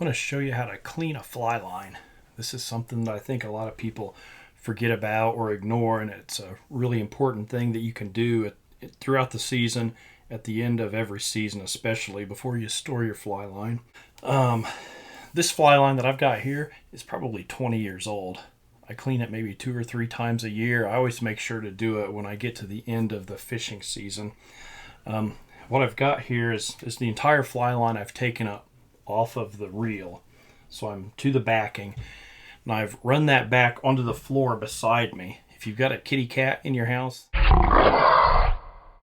I want to show you how to clean a fly line. This is something that I think a lot of people forget about or ignore, and it's a really important thing that you can do throughout the season, at the end of every season, especially before you store your fly line. This fly line that I've got here is probably 20 years old. I clean it maybe 2 or 3 times a year. I always make sure to do it when I get to the end of the fishing season. What I've got here is the entire fly line I've taken up off of the reel. So I'm to the backing, and I've run that back onto the floor beside me. If you've got a kitty cat in your house,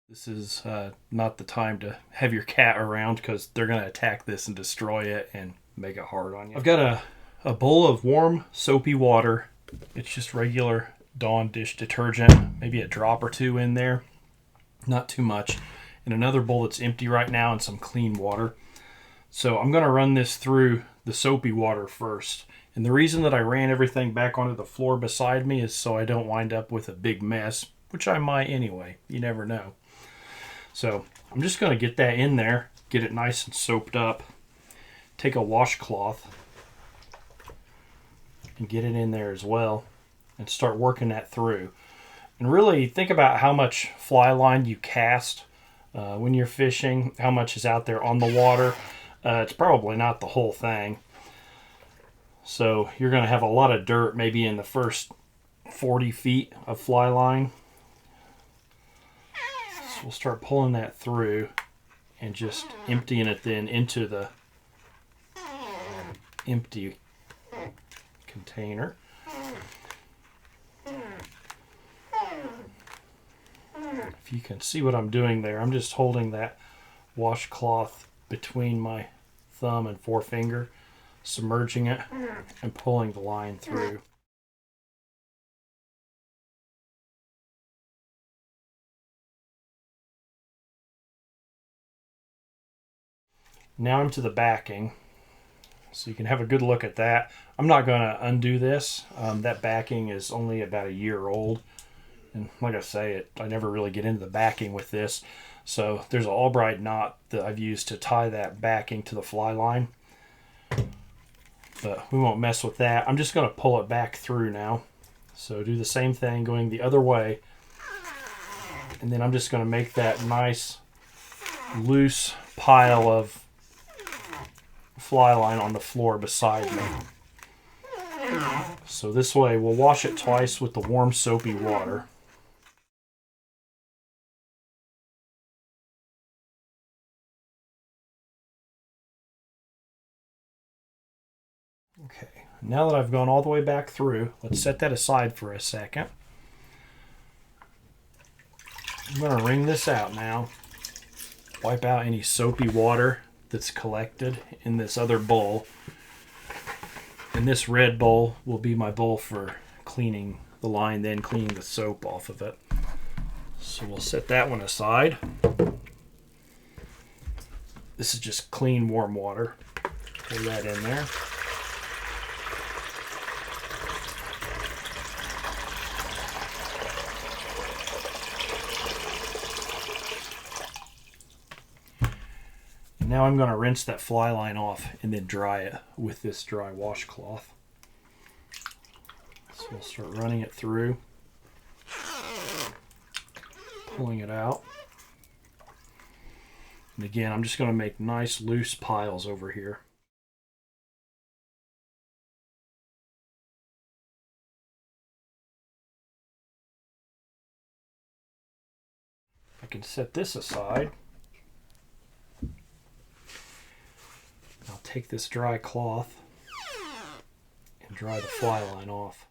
this is not the time to have your cat around, because they're going to attack this and destroy it and make it hard on you. I've got a bowl of warm soapy water. It's just regular Dawn dish detergent, maybe a drop or 2 in there, not too much. And another bowl that's empty right now, and some clean water. So I'm going to run this through the soapy water first. And the reason that I ran everything back onto the floor beside me is so I don't wind up with a big mess, which I might anyway. You never know. So I'm just going to get that in there, get it nice and soaped up. Take a washcloth and get it in there as well, and start working that through. And really think about how much fly line you cast when you're fishing, how much is out there on the water. It's probably not the whole thing. So you're going to have a lot of dirt maybe in the first 40 feet of fly line. So we'll start pulling that through and just emptying it then into the empty container. If you can see what I'm doing there, I'm just holding that washcloth between my thumb and forefinger, submerging it and pulling the line through. Now I'm to the backing, so you can have a good look at that. I'm not going to undo this. That backing is only about a year old. And like I say, I never really get into the backing with this. So there's an Albright knot that I've used to tie that backing to the fly line. But we won't mess with that. I'm just going to pull it back through now. So do the same thing going the other way. And then I'm just going to make that nice loose pile of fly line on the floor beside me. So this way we'll wash it twice with the warm soapy water. Okay, now that I've gone all the way back through, let's set that aside for a second. I'm going to wring this out now. Wipe out any soapy water that's collected in this other bowl. And this red bowl will be my bowl for cleaning the line, then cleaning the soap off of it. So we'll set that one aside. This is just clean warm water. Pour that in there. Now I'm going to rinse that fly line off and then dry it with this dry washcloth. So we'll start running it through, pulling it out. And again, I'm just going to make nice loose piles over here. I can set this aside. I'll take this dry cloth and dry the fly line off.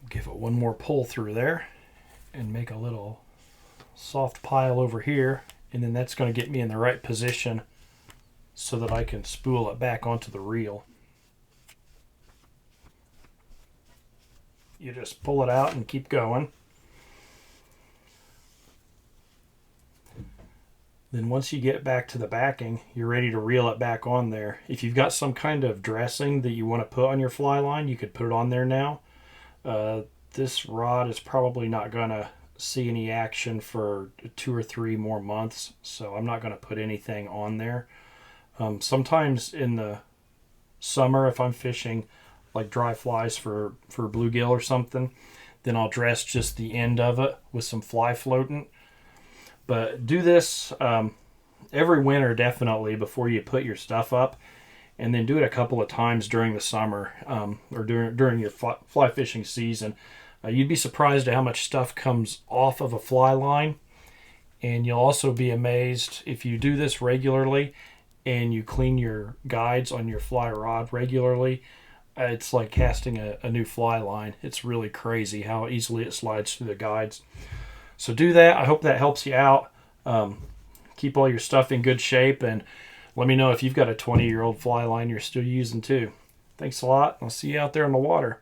Give it one more pull through there and make a little soft pile over here, and then that's going to get me in the right position so that I can spool it back onto the reel. You just pull it out and keep going. Then once you get back to the backing, you're ready to reel it back on there. If you've got some kind of dressing that you want to put on your fly line, you could put it on there now. This rod is probably not going to see any action for 2 or 3 more months, so I'm not going to put anything on there. Sometimes in the summer, if I'm fishing like dry flies for bluegill or something, then I'll dress just the end of it with some fly floatant. But do this every winter definitely before you put your stuff up, and then do it a couple of times during the summer or during your fly fishing season. You'd be surprised at how much stuff comes off of a fly line, and you'll also be amazed if you do this regularly and you clean your guides on your fly rod regularly. It's like casting a new fly line. It's really crazy how easily it slides through the guides. So do that. I hope that helps you out. Keep all your stuff in good shape, and let me know if you've got a 20-year-old fly line you're still using too. Thanks a lot. I'll see you out there in the water.